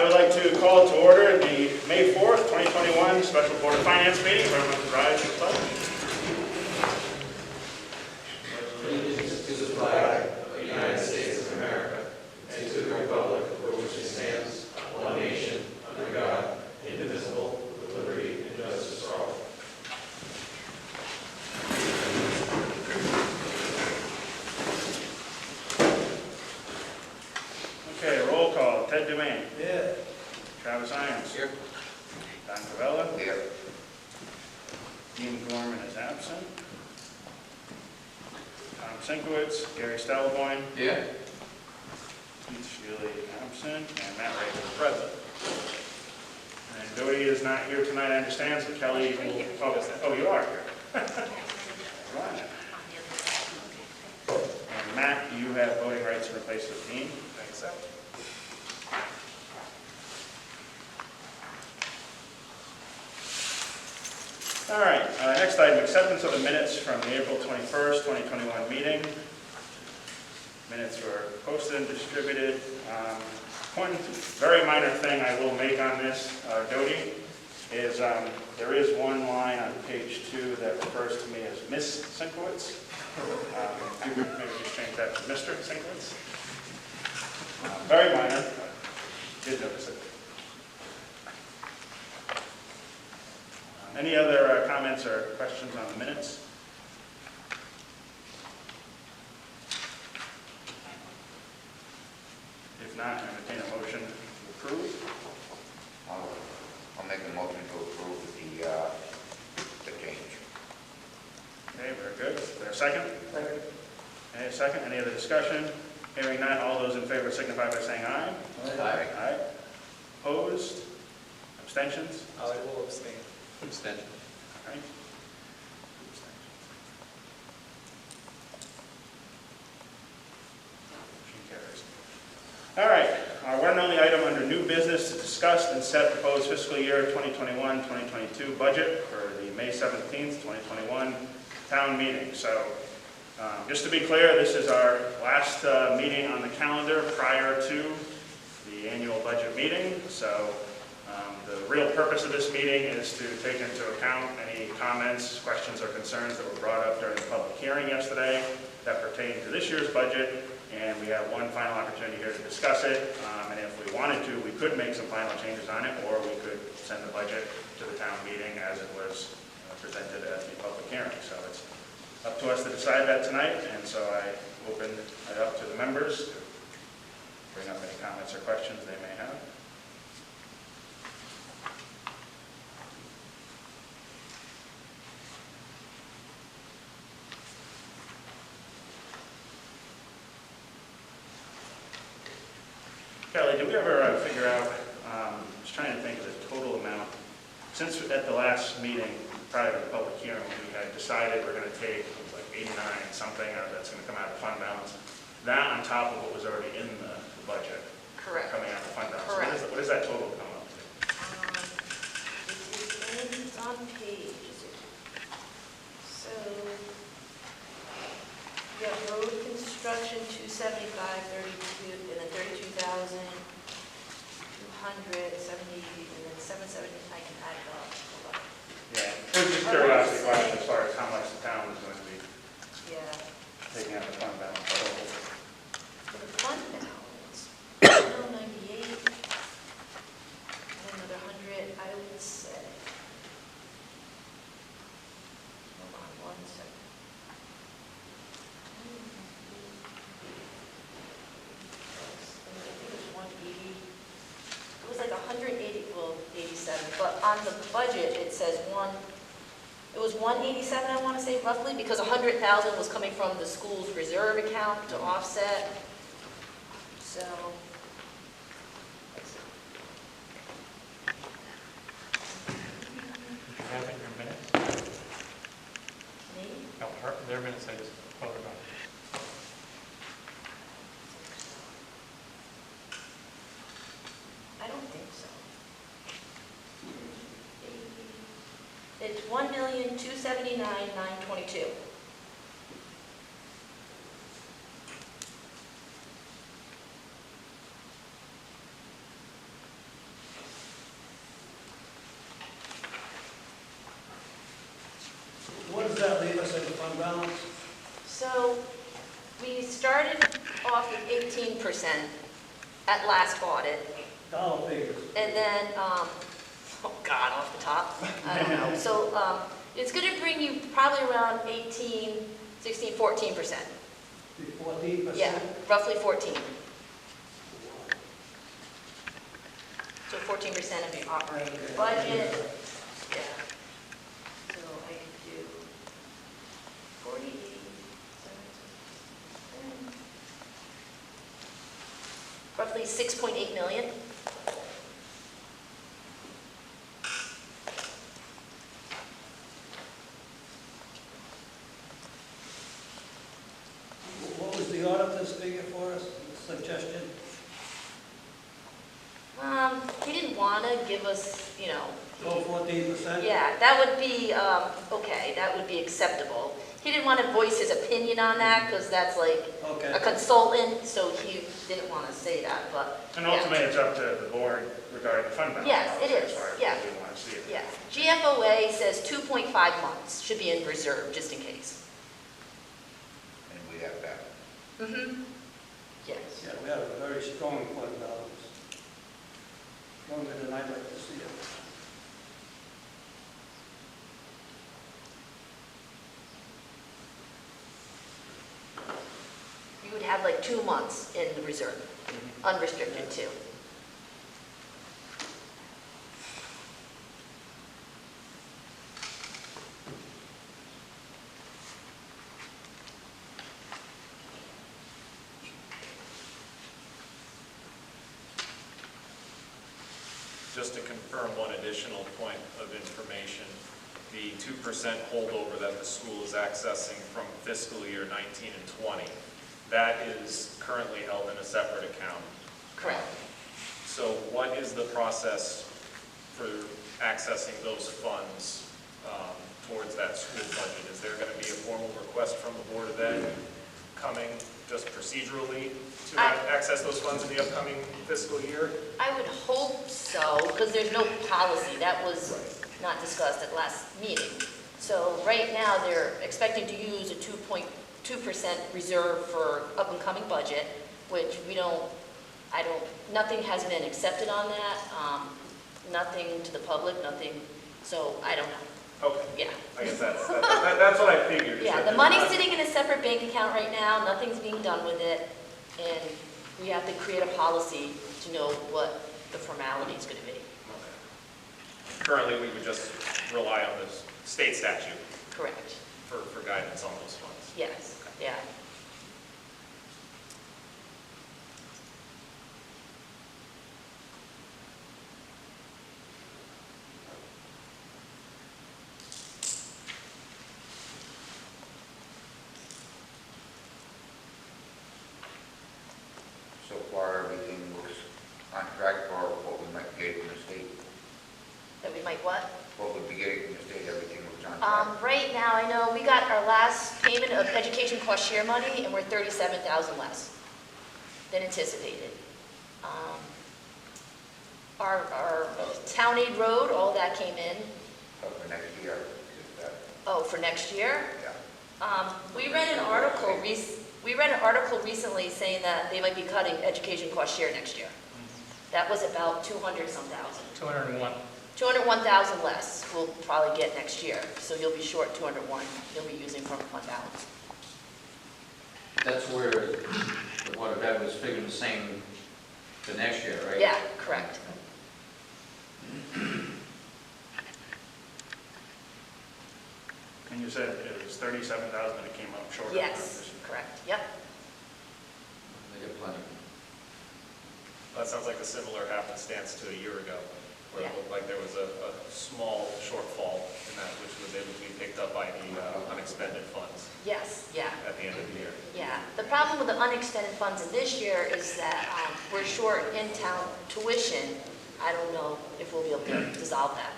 I would like to call to order the May 4th, 2021 Special Board of Finance meeting. Everyone to rise and pledge. Allegiance to the flag of the United States of America and to the republic for which it stands, one nation, under God, indivisible, with liberty and justice for all. Okay, roll call. Ted Dumaine. Yeah. Travis Irons. Here. Don Cavella. Here. Dean Gorman is absent. Tom Sinkowitz. Gary Stellboyne. Yeah. Keith Shealy absent. And Matt Ray is present. And Doty is not here tonight, I understand, so Kelly will... Oh, you are here. Right. And Matt, you have voting rights in replace of Dean. Thanks, so. All right, next item, acceptance of the minutes from the April 21st, 2021 meeting. Minutes were posted and distributed. One very minor thing I will make on this, Doty, is there is one line on page 2 that refers to me as Miss Sinkowitz. Maybe just change that to Mr. Sinkowitz. Very minor, but did notice it. Any other comments or questions on the minutes? If not, entertain a motion to approve. I'll make a motion to approve the change. Okay, very good. Is there a second? Second. Any second? Any other discussion? Hearing none, all those in favor signify by saying aye. Aye. Aye. Opposed? Abstentions? I will abstain. Abstention. All right. Motion carries. All right, our one and only item under new business to discuss and set proposed fiscal year 2021-2022 budget for the May 17th, 2021 town meeting. So just to be clear, this is our last meeting on the calendar prior to the annual budget meeting. So the real purpose of this meeting is to take into account any comments, questions, or concerns that were brought up during the public hearing yesterday that pertain to this year's budget. And we have one final opportunity here to discuss it. And if we wanted to, we could make some final changes on it, or we could send the budget to the town meeting as it was presented at the public hearing. So it's up to us to decide that tonight. And so I open it up to the members to bring up any comments or questions they may have. Kelly, did we ever figure out, I was trying to think of the total amount, since at the last meeting, prior to the public hearing, we had decided we're going to take, it was like 89 something, that's going to come out of fund balance, that on top of what was already in the budget. Correct. Coming out of fund balance. Correct. What does that total come up to? It's on page, so, you have road construction, 275.32, and then 32,200, 70, and then 770, I can add it up. Hold on. Yeah, it was just curiosity question as far as how much the town was going to be Yeah. taking out of fund balance. For the fund balance, 98, and another 100, I would say. Hold on one second. I think it was 180. It was like 180, well, 87, but on the budget, it says it was 187, I want to say roughly, because 100,000 was coming from the school's reserve account to offset. So, Did you have it in your minutes? me? No, their minutes I just voted on. I don't think so. It's 1,279,922. us in the fund balance? So we started off with 18% at last audit, Dollar figures. and then, oh God, off the top, I don't know. So it's going to bring you probably around 18, 16, 14%. 14%? Yeah, roughly 14. So 14% of your operating budget. Yeah. So I could do 40, 80, 70, roughly 6.8 million. What was the auditor's figure for us, suggestion? He didn't want to give us, you know. Go 14%? Yeah, that would be, okay, that would be acceptable. He didn't want to voice his opinion on that, because that's like Okay. a consultant, so he didn't want to say that, but. And yeah. ultimately, it's up to the board regarding the fund balance. Yes, it is, As far as yeah. what we want to see it. Yeah, GFOA says 2.5 months should be in reserve, just in case. And we have that. Mm-hmm. Yes. Yeah, we have a very strong fund balance. Stronger than I'd like to see it. You would have like 2 months in the reserve, unrestricted too. Just to confirm one additional point of information, the 2% holdover that the school is accessing from fiscal year 19 and 20, that is currently held in a separate account. Correct. So what is the process for accessing those funds towards that school budget? Is there going to be a formal request from the Board of Ed coming just procedurally to access those funds in the upcoming fiscal year? I would hope so, because there's no policy. That was not discussed at last meeting. So right now, they're expecting to use a 2.2% reserve for up-and-coming budget, which nothing has been accepted on that, nothing to the public, nothing, so I don't know. Okay. Yeah. I guess that's what I figured. is Yeah, that the there's money's not- sitting in a separate bank account right now, nothing's being done with it, and we have to create a policy to know what the formality is gonna be. Okay. Currently, we would just rely on the state statute Correct. for guidance on those funds. Yes, yeah. So far, everything looks on track for what we might get from the state. That we might what? What we'd be getting from the state, everything looks on track. Right now, I know we got our last payment of education cost share money, and we're 37,000 less than anticipated. Our town aid road, all that came in. But for next year, is that, Oh, for next year? yeah. We read an article recently saying that they might be cutting education cost share next year. That was about 200-some thousand. 201. 201,000 less we'll probably get next year, so you'll be short 201 you'll be using from fund balance. That's where the Board of Ed was figuring the same for next year, right? Yeah, correct. And you said it was 37,000 and it came up short. of Yes, 100%. correct, yep. They got plenty. That sounds like a similar happenstance to a year ago, where Yeah. it looked like there was a small shortfall in that, which was able to be picked up by the unexpended funds Yes, yeah, at the end of the year. yeah. The problem with the unexpended funds in this year is that we're short in-town tuition. I don't know if we'll be able to dissolve that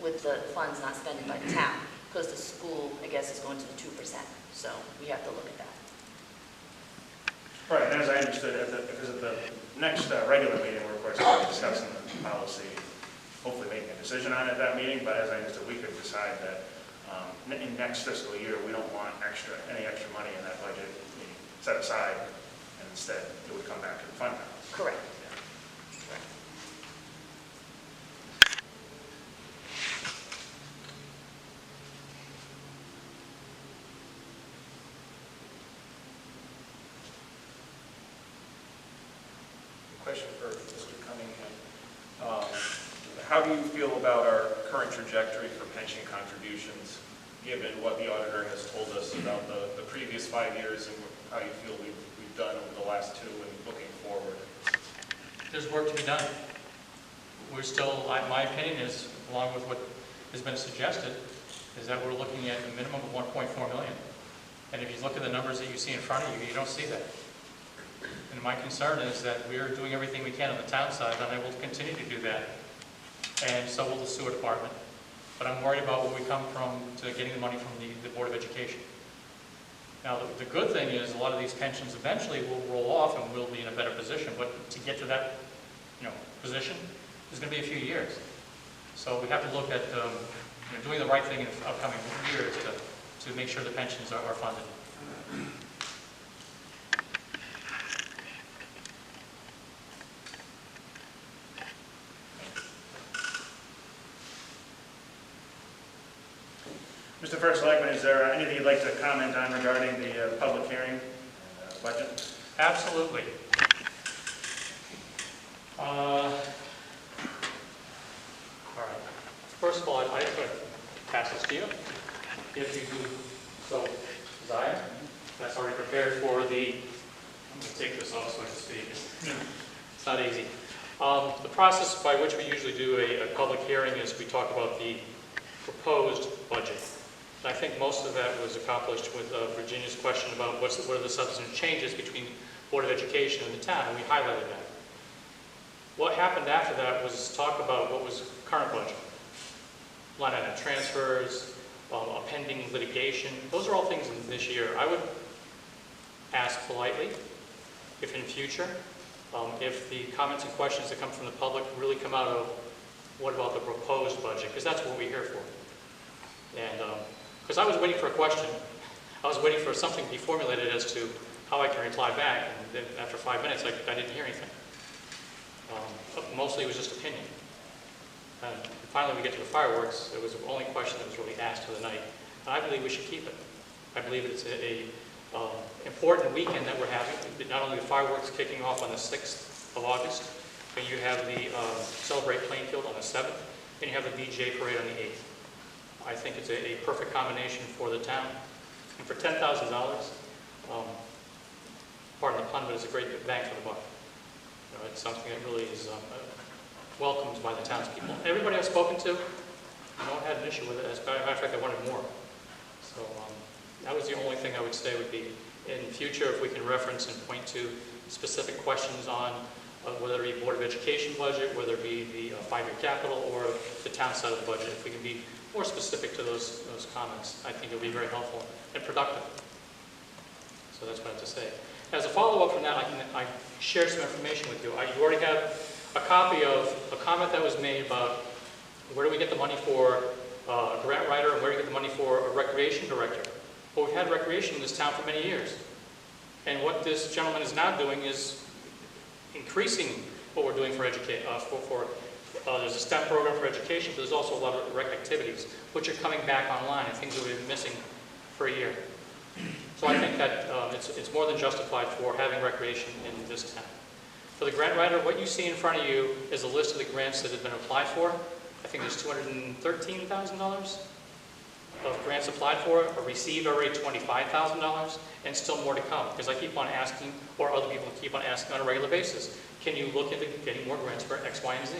with the funds not spending by the town, because the school, I guess, is going to the 2%, so we have to look at that. Right, and as I understood, because of the next regular meeting, we're of course going to be discussing the policy, hopefully making a decision on it at that meeting, but as I understood, we could decide that In next fiscal year, we don't want any extra money in that budget being set aside, and instead it would come back to the fund balance. Correct. Question for Mr. Cunningham. How do you feel about our current trajectory for pension contributions, given what the auditor has told us about the previous 5 years and how you feel we've done over the last 2 and looking forward? There's work to be done. We're still, my opinion is, along with what has been suggested, is that we're looking at a minimum of 1.4 million. And if you look at the numbers that you see in front of you, you don't see that. And my concern is that we are doing everything we can on the town side, and I will continue to do that. And so will the sewer department. But I'm worried about where we come from to getting the money from the Board of Education. Now, the good thing is a lot of these pensions eventually will roll off and we'll be in a better position. But to get to that, position, is going to be a few years. So we have to look at doing the right thing in the upcoming years to make sure the pensions are funded. Mr. First Selectman, is there anything you'd like to comment on regarding the public hearing budget? Absolutely. All right. First of all, I'm going to pass this to you. If you do so desire, that's already prepared for the, I'm going to take this off so I can speak. It's not easy. The process by which we usually do a public hearing is we talk about the proposed budget. And I think most of that was accomplished with Virginia's question about what are the substantive changes between Board of Education and the town, and we highlighted that. What happened after that was talk about what was current budget. Line item transfers, pending litigation. Those are all things in this year. I would ask politely, if in future, if the comments and questions that come from the public really come out of what about the proposed budget, because that's what we're here for. And because I was waiting for a question, I was waiting for something to be formulated as to how I can reply back, and then after 5 minutes, I didn't hear anything. Mostly it was just opinion. And finally we get to the fireworks. It was the only question that was really asked for the night. And I believe we should keep it. I believe it's a important weekend that we're having. Not only the fireworks kicking off on the 6th of August, but you have the Celebrate Plainfield on the 7th, and you have the DJ parade on the 8th. I think it's a perfect combination for the town. And for $10,000, pardon the pun, but it's a great bang for the buck. It's something that really is welcomed by the townspeople. Everybody I've spoken to, no one had an issue with it. As a matter of fact, they wanted more. So that was the only thing I would say would be, in future, if we can reference and point to specific questions on whether it be Board of Education budget, whether it be the 5-year capital, or the town side of the budget, if we can be more specific to those comments, I think it would be very helpful and productive. So that's what I have to say. As a follow-up from that, I shared some information with you. You already have a copy of a comment that was made about where do we get the money for a grant writer and where do we get the money for a recreation director. Well, we've had recreation in this town for many years. And what this gentleman is now doing is increasing what we're doing for education. There's a STEM program for education, but there's also a lot of rec activities, which are coming back online and things that we've been missing for a year. So I think that it's more than justified for having recreation in this town. For the grant writer, what you see in front of you is a list of the grants that have been applied for. I think there's $213,000 of grants applied for, or received already $25,000, and still more to come, because I keep on asking, or other people keep on asking on a regular basis, can you look into getting more grants for X, Y, and Z?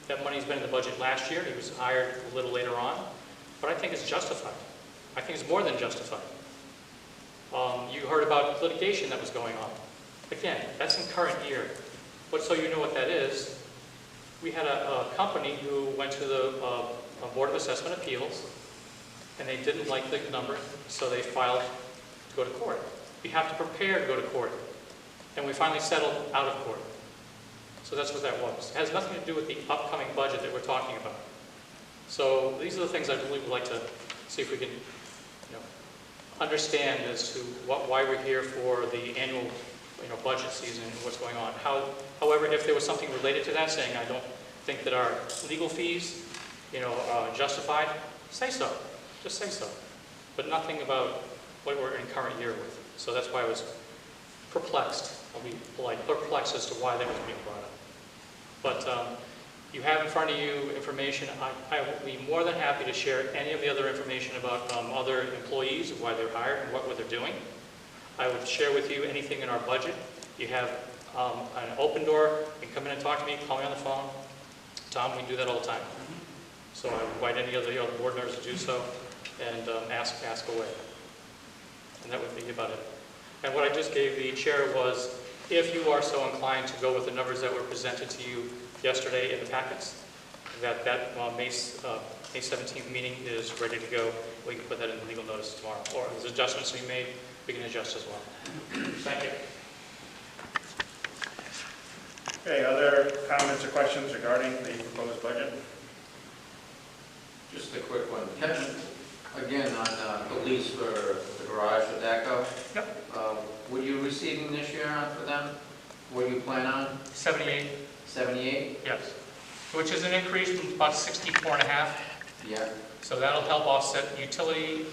That money's been in the budget last year. He was hired a little later on, but I think it's justified. I think it's more than justified. You heard about litigation that was going on. Again, that's in current year. But so you know what that is, we had a company who went to the Board of Assessment Appeals, and they didn't like the number, so they filed to go to court. We have to prepare to go to court. And we finally settled out of court. So that's what that was. It has nothing to do with the upcoming budget that we're talking about. So these are the things I really would like to see if we can, understand as to why we're here for the annual, budget season and what's going on. However, if there was something related to that, saying I don't think that our legal fees, are justified, say so. Just say so. But nothing about what we're in current year with. So that's why I was perplexed. I'll be polite, perplexed as to why that was being brought up. But you have in front of you information. I will be more than happy to share any of the other information about other employees, why they're hired and what they're doing. I would share with you anything in our budget. You have an open door. You can come in and talk to me, call me on the phone. Tom, we do that all the time. So I invite any of the other board members to do so and ask away. And that would be about it. And what I just gave the chair was, if you are so inclined to go with the numbers that were presented to you yesterday in the packets, that May 17th meeting is ready to go. We can put that in the legal notice tomorrow. Or if there's adjustments to be made, we can adjust as well. Thank you. Okay, other comments or questions regarding the proposed budget? Just a quick one. Kevin, again, on the lease for the garage for DACO. Yep. What are you receiving this year for them? What do you plan on? 78, 78? yes. Which is an increase from about 64 and a half. Yeah. So that'll help offset utility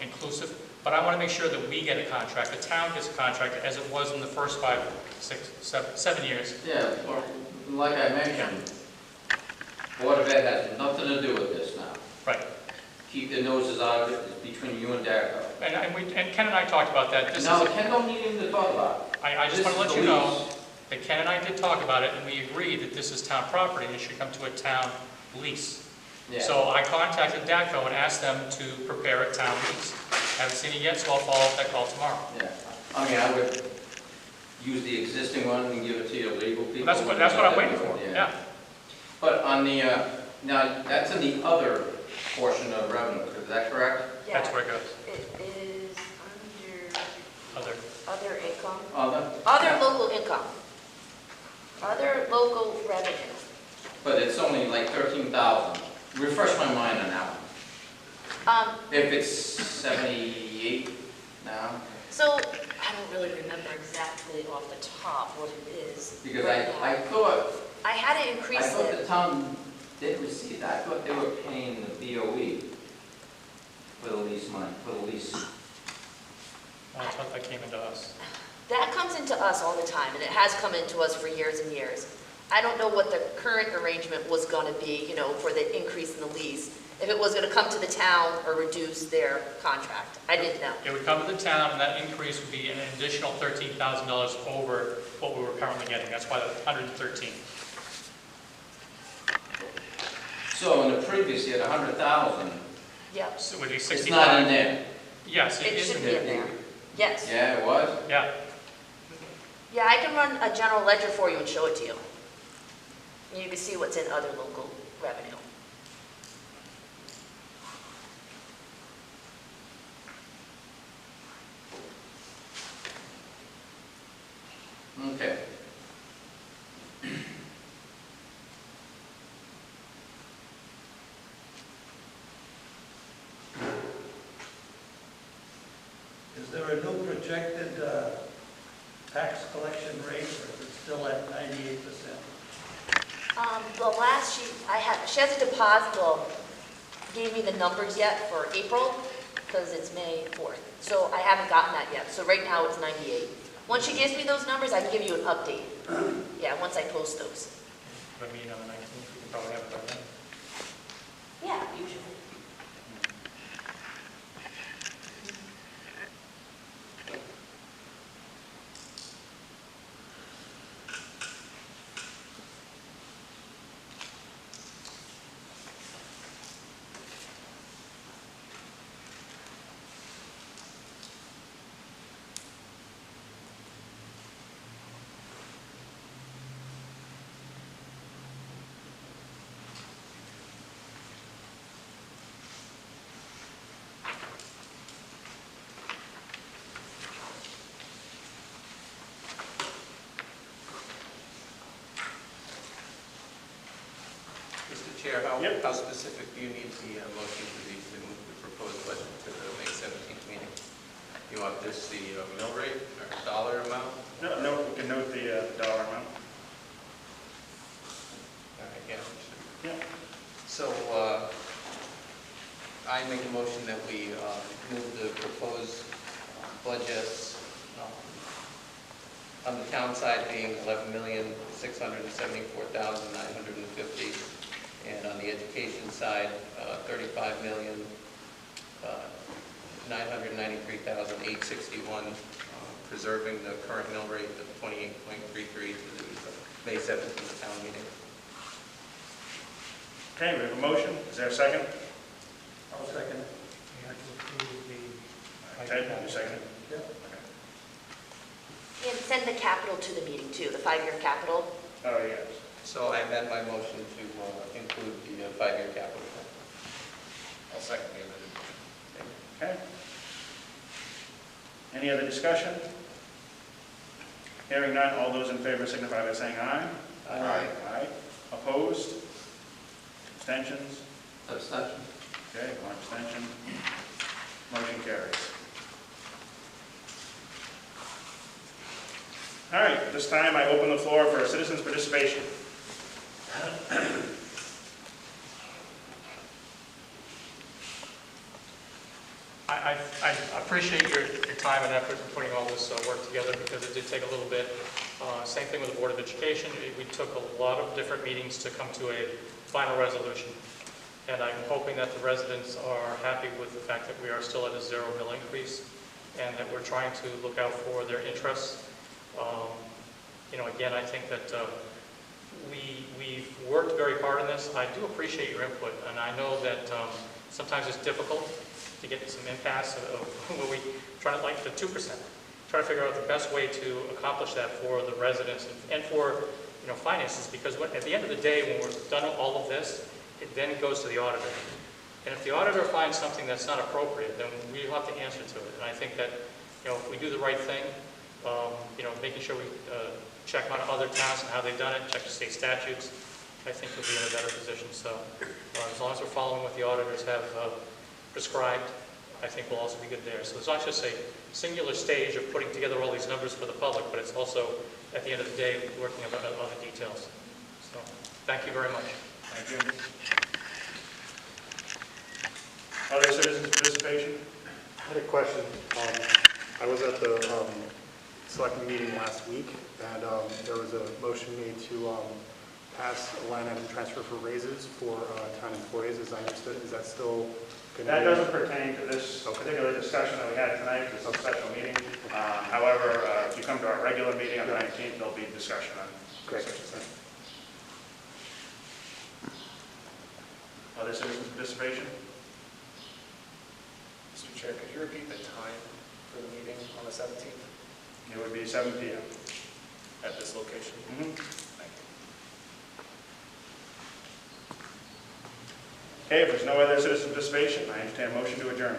inclusive. But I want to make sure that we get a contract. The town gets a contract as it was in the first 5, 6, 7 years. Yeah, well, like I mentioned, Board of Ed has nothing to do with this now. Right. Keep their noses out of it. It's between you and DACO. And Ken and I talked about that. No, Ken don't need him to talk about it. I just This want to is let the you know lease. that Ken and I did talk about it, and we agreed that this is town property and it should come to a town lease. Yeah. So I contacted DACO and asked them to prepare a town lease. Haven't seen it yet, so I'll follow up that call tomorrow. Yeah. I mean, I would use the existing one and give it to your legal people. That's what I'm waiting for, yeah. But on the, now, that's in the other portion of revenue, is that correct? Yeah, That's where it goes. it is under Other. other income, Other? other local income, other local revenue. But it's only like 13,000. Refresh my mind on that one. If it's 78 now? So, I don't really remember exactly off the top what it is. Because right I now. thought, I had to I increase thought the it. town did receive that. I thought they were paying the BOE for the lease money, for the lease. I thought that came into us. That comes into us all the time, and it has come into us for years and years. I don't know what the current arrangement was going to be, for the increase in the lease. If it was going to come to the town or reduce their contract. I didn't know. It would come to the town, and that increase would be an additional $13,000 over what we were currently getting. That's why the 113. So in the previous year, the 100,000, Yep. So it would be it's 65. not in there. Yes, it It is should in be there. in there. Yes. Yeah, it was? Yeah. Yeah, I can run a general ledger for you and show it to you. And you can see what's in other local revenue. Okay. Is there a new projected tax collection rate, or is it still at 98%? The last sheet I had, she has a deposit, well, gave me the numbers yet for April, because it's May 4th. So I haven't gotten that yet. So right now it's 98. Once she gives me those numbers, I can give you an update. Yeah, once I post those. But meeting on the 19th, we can probably have it by then. Yeah, usually. Chair, Yep. how specific do you need the motion to be to move the proposed budget to the May 17th meeting? You want this the mill rate or dollar amount? No, we can note the dollar amount. All right, yeah. Yeah. So I make a motion that we move the proposed budgets on the town side being $11,674,950, and on the education side, $35,993,861, preserving the current mill rate of 28.33 to the May 17th town meeting. Okay, we have a motion. Is there a second? I'll second it. Ted, you second it? Yep. And send the capital to the meeting too, the 5-year capital. Oh, yes. So I amend my motion to include the 5-year capital plan. I'll second the amended motion. Okay. Any other discussion? Hearing none, all those in favor signify by saying aye. Aye. Aye. Opposed? Abstentions? Abstention. Okay, one abstention. Motion carries. All right, at this time I open the floor for citizens' participation. I appreciate your time and effort in putting all this work together, because it did take a little bit. Same thing with the Board of Education. We took a lot of different meetings to come to a final resolution. And I'm hoping that the residents are happy with the fact that we are still at a 0 mill increase, and that we're trying to look out for their interests. Again, I think that we've worked very hard on this. I do appreciate your input, and I know that sometimes it's difficult to get some impasse of when we try to, like the 2%, try to figure out the best way to accomplish that for the residents and for finances, because at the end of the day, when we're done all of this, it then goes to the auditor. And if the auditor finds something that's not appropriate, then we'll have to answer to it. And I think that if we do the right thing, making sure we check on other towns and how they've done it, check the state statutes, I think we'll be in a better position. So as long as we're following what the auditors have prescribed, I think we'll also be good there. So it's not just a singular stage of putting together all these numbers for the public, but it's also, at the end of the day, working on other details. So thank you very much. Thank you. Other citizens' participation? I had a question. I was at the selectmen meeting last week, and there was a motion made to pass a line item transfer for raises for town employees, as I understood. Is that still going to be? That doesn't pertain to this particular discussion that we had tonight. This is a special meeting. However, if you come to our regular meeting on the 19th, there'll be discussion on Great. such a thing. Other citizens' participation? Mr. Chair, could you repeat the time for the meeting on the 17th It would be 7 p.m. at this location? Mhm. Thank you. Okay, if there's no other citizen participation, I entertain a motion to adjourn.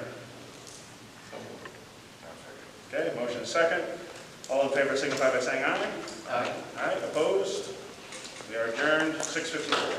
Okay, motion is second. All in favor signify by saying aye. Aye. Aye, opposed? We are adjourned, 6:54.